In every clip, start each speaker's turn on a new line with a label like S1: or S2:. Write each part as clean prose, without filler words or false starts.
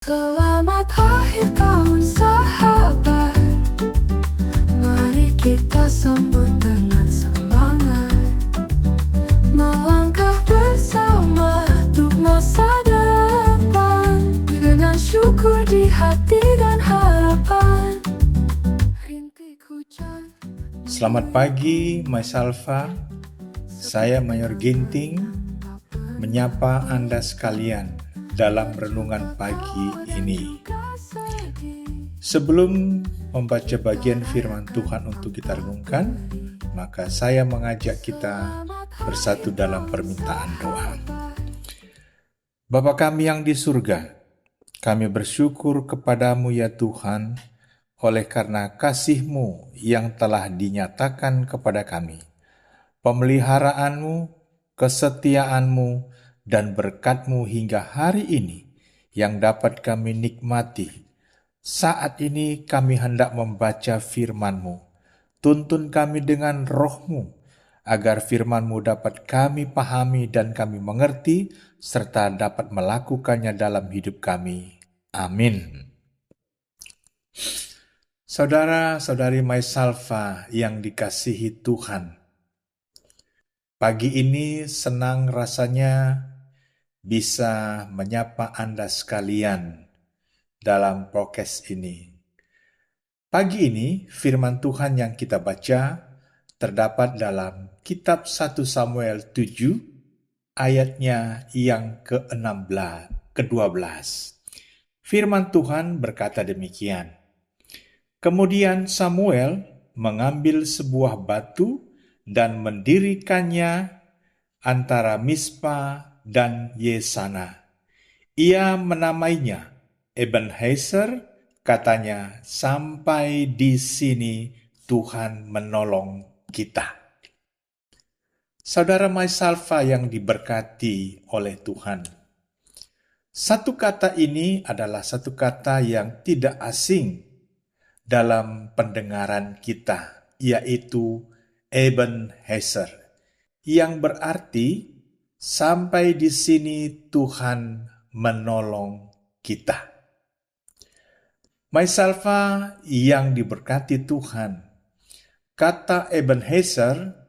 S1: Selamat akhir tahun sahabat. Mari kita sambut dengan semangat, melangkah bersama untuk masa depan, dengan syukur di hati dan harapan. Rintik hujan.
S2: Selamat pagi, Mas Alfa. Saya Mayor Ginting menyapa Anda sekalian dalam renungan pagi ini. Sebelum membaca bagian firman Tuhan untuk kita renungkan, maka saya mengajak kita bersatu dalam permintaan doa. Bapa kami yang di surga, kami bersyukur kepadamu ya Tuhan, oleh karena kasih-Mu yang telah dinyatakan kepada kami. Pemeliharaanmu, kesetiaanmu, dan berkat-Mu hingga hari ini yang dapat kami nikmati. Saat ini kami hendak membaca firman-Mu. Tuntun kami dengan roh-Mu, agar firman-Mu dapat kami pahami dan kami mengerti, serta dapat melakukannya dalam hidup kami. Amin. Saudara-saudari Maisalva yang dikasihi Tuhan, pagi ini senang rasanya bisa menyapa Anda sekalian dalam podcast ini. Pagi ini firman Tuhan yang kita baca terdapat dalam kitab 1 Samuel 7 ayatnya yang ke-12. Firman Tuhan berkata demikian. Kemudian Samuel mengambil sebuah batu dan mendirikannya antara Mispa dan Yesana. Ia menamainya Ebenezer, katanya, sampai di sini Tuhan menolong kita. Saudara Maisalva yang diberkati oleh Tuhan, satu kata ini adalah satu kata yang tidak asing dalam pendengaran kita, yaitu Ebenezer, yang berarti sampai di sini Tuhan menolong kita. Maisalva yang diberkati Tuhan, kata Ebenezer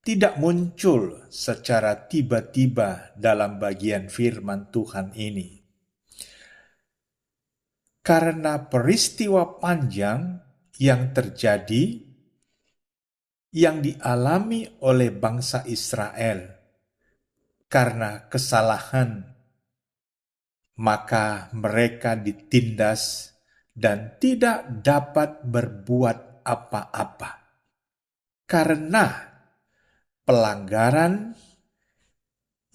S2: tidak muncul secara tiba-tiba dalam bagian firman Tuhan ini. Karena peristiwa panjang yang terjadi, yang dialami oleh bangsa Israel karena kesalahan, maka mereka ditindas dan tidak dapat berbuat apa-apa karena pelanggaran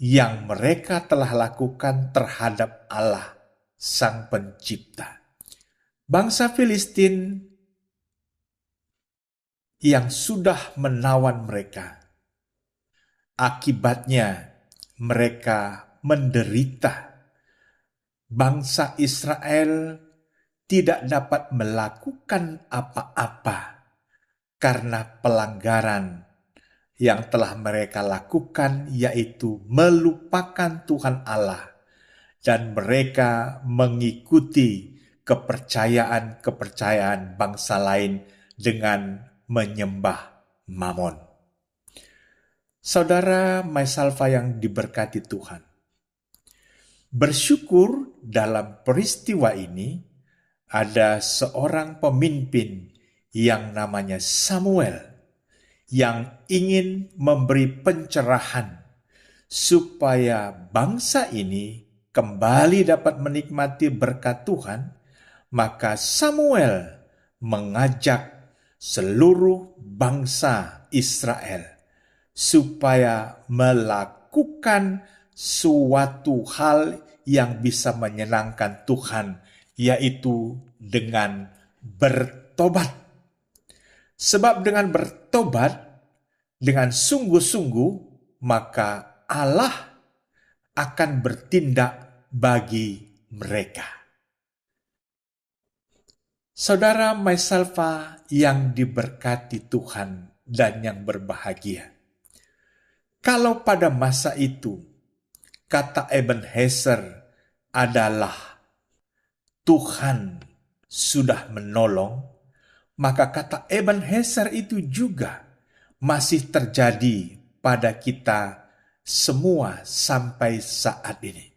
S2: yang mereka telah lakukan terhadap Allah, Sang Pencipta. Bangsa Filistin yang sudah menawan mereka, akibatnya mereka menderita. Bangsa Israel tidak dapat melakukan apa-apa karena pelanggaran yang telah mereka lakukan, yaitu melupakan Tuhan Allah, dan mereka mengikuti kepercayaan bangsa lain dengan menyembah Mamon. Saudara Maisalva yang diberkati Tuhan, bersyukur dalam peristiwa ini ada seorang pemimpin yang namanya Samuel yang ingin memberi pencerahan supaya bangsa ini kembali dapat menikmati berkat Tuhan. Maka Samuel mengajak seluruh bangsa Israel supaya melakukan suatu hal yang bisa menyenangkan Tuhan, yaitu dengan bertobat. Sebab dengan bertobat dengan sungguh-sungguh, maka Allah akan bertindak bagi mereka. Saudara Maisalva yang diberkati Tuhan dan yang berbahagia, kalau pada masa itu kata Ebenezer adalah Tuhan sudah menolong, maka kata Ebenezer itu juga masih terjadi pada kita semua sampai saat ini.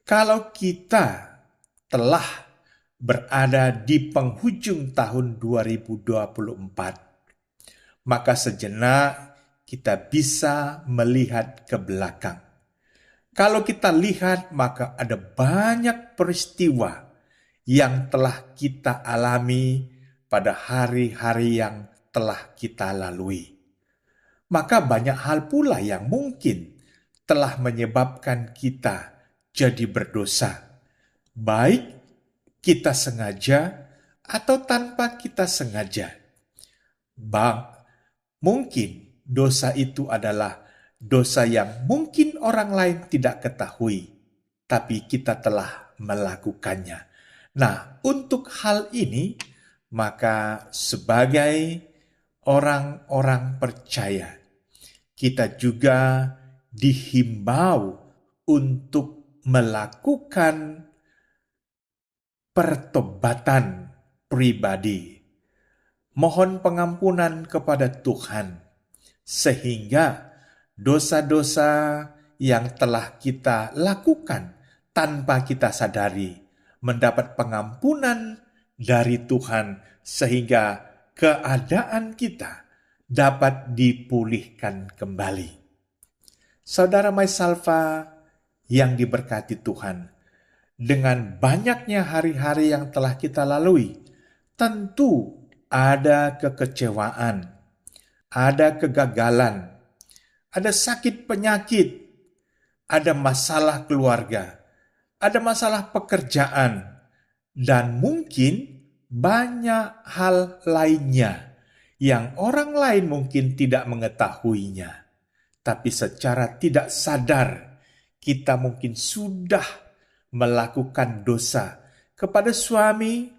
S2: Kalau kita telah berada di penghujung tahun 2024, maka sejenak kita bisa melihat ke belakang. Kalau kita lihat, maka ada banyak peristiwa yang telah kita alami pada hari-hari yang telah kita lalui. Maka banyak hal pula yang mungkin telah menyebabkan kita jadi berdosa, baik kita sengaja atau tanpa kita sengaja. Mungkin dosa itu adalah dosa yang mungkin orang lain tidak ketahui, tapi kita telah melakukannya. Nah, untuk hal ini, maka sebagai orang-orang percaya, kita juga dihimbau untuk melakukan pertobatan pribadi. Mohon pengampunan kepada Tuhan, sehingga dosa-dosa yang telah kita lakukan tanpa kita sadari mendapat pengampunan dari Tuhan, sehingga keadaan kita dapat dipulihkan kembali. Saudara Maisalva yang diberkati Tuhan, dengan banyaknya hari-hari yang telah kita lalui, tentu ada kekecewaan, ada kegagalan, ada sakit penyakit, ada masalah keluarga, ada masalah pekerjaan, dan mungkin banyak hal lainnya yang orang lain mungkin tidak mengetahuinya. Tapi secara tidak sadar, kita mungkin sudah melakukan dosa kepada suami,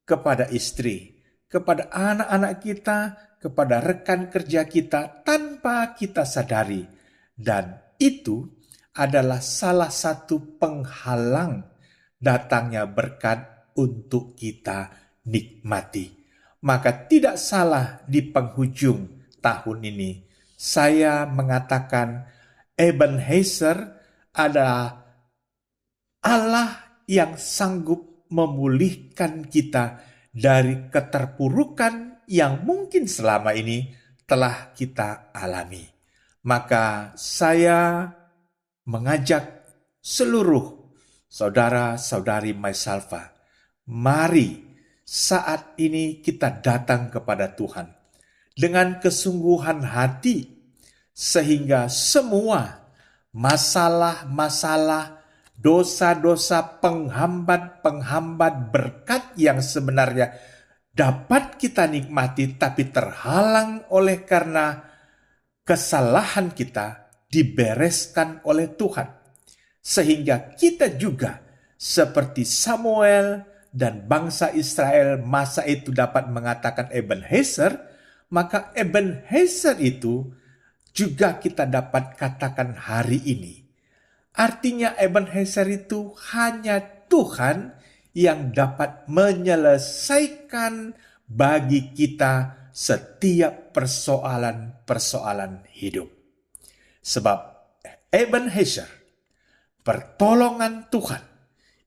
S2: kepada istri, kepada anak-anak kita, kepada rekan kerja kita tanpa kita sadari. Dan itu adalah salah satu penghalang datangnya berkat untuk kita nikmati. Maka tidak salah di penghujung tahun ini saya mengatakan Ebenezer adalah Allah yang sanggup memulihkan kita dari keterpurukan yang mungkin selama ini telah kita alami. Maka saya mengajak seluruh saudara-saudari Maisalva, mari saat ini kita datang kepada Tuhan dengan kesungguhan hati, sehingga semua masalah-masalah, dosa-dosa, penghambat-penghambat berkat yang sebenarnya dapat kita nikmati tapi terhalang oleh karena kesalahan kita dibereskan oleh Tuhan. Sehingga kita juga seperti Samuel dan bangsa Israel masa itu dapat mengatakan Ebenezer, maka Ebenezer itu juga kita dapat katakan hari ini. Artinya Ebenezer itu hanya Tuhan yang dapat menyelesaikan bagi kita setiap persoalan-persoalan hidup. Sebab Ebenezer, pertolongan Tuhan,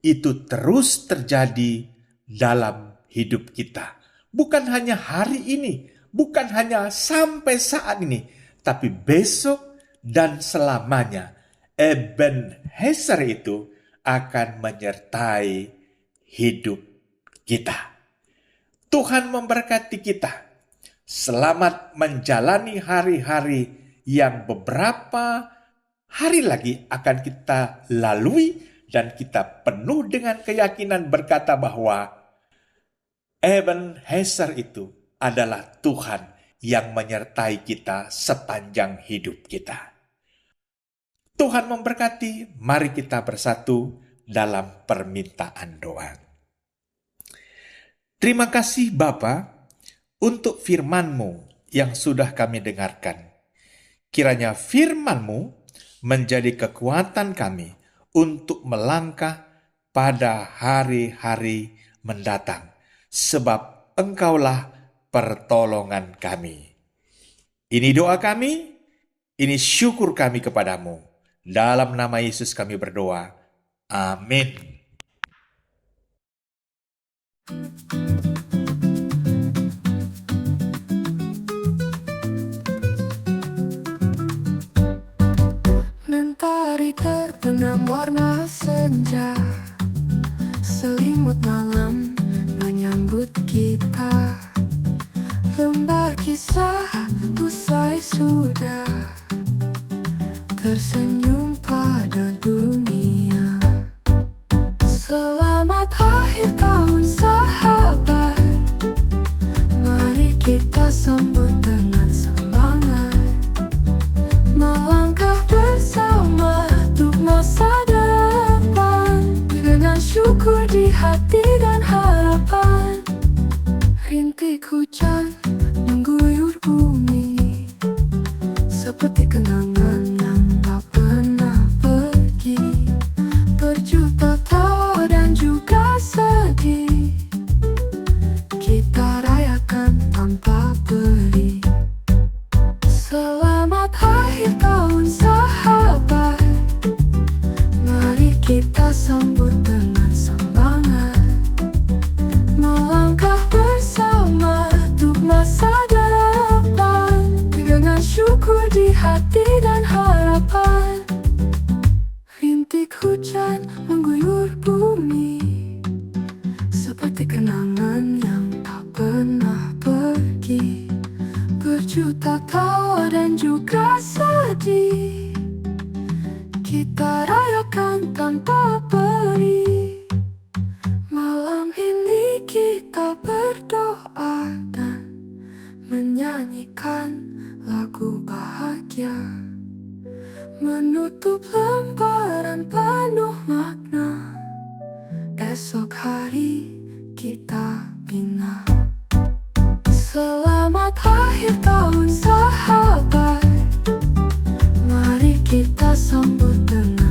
S2: itu terus terjadi dalam hidup kita. Bukan hanya hari ini, bukan hanya sampai saat ini, tapi besok dan selamanya Ebenezer itu akan menyertai hidup kita. Tuhan memberkati kita. Selamat menjalani hari-hari yang beberapa hari lagi akan kita lalui, dan kita penuh dengan keyakinan berkata bahwa Ebenezer itu adalah Tuhan yang menyertai kita sepanjang hidup kita. Tuhan memberkati, mari kita bersatu dalam permintaan doa. Terima kasih Bapa untuk firman-Mu yang sudah kami dengarkan. Kiranya firman-Mu menjadi kekuatan kami untuk melangkah pada hari-hari mendatang, sebab Engkaulah pertolongan kami. Ini doa kami, ini syukur kami kepadamu. Dalam nama Yesus kami berdoa. Amin.
S1: Mentari terbenam warna senja, selimut malam menyambut kita. Lembar kisah usai sudah, tersenyum pada dunia. Selamat akhir tahun sahabat, mari kita sambut dengan semangat. Melangkah bersama untuk masa depan, dengan syukur di hati dan harapan. Rintik hujan mengguyur bumi, seperti kenangan yang tak pernah pergi. Berjuta tawa dan juga sedih, kita rayakan tanpa beri. Selamat akhir tahun sahabat, mari kita sambut dengan semangat. Melangkah bersama untuk masa depan, dengan syukur di hati dan harapan. Rintik hujan mengguyur bumi, seperti kenangan yang tak pernah pergi. Berjuta tawa dan juga sedih, kita rayakan tanpa beri. Malam ini kita berdoa dan menyanyikan lagu bahagia, menutup lembaran penuh makna. Esok hari kita bina. Selamat akhir tahun sahabat, mari kita sambut dengan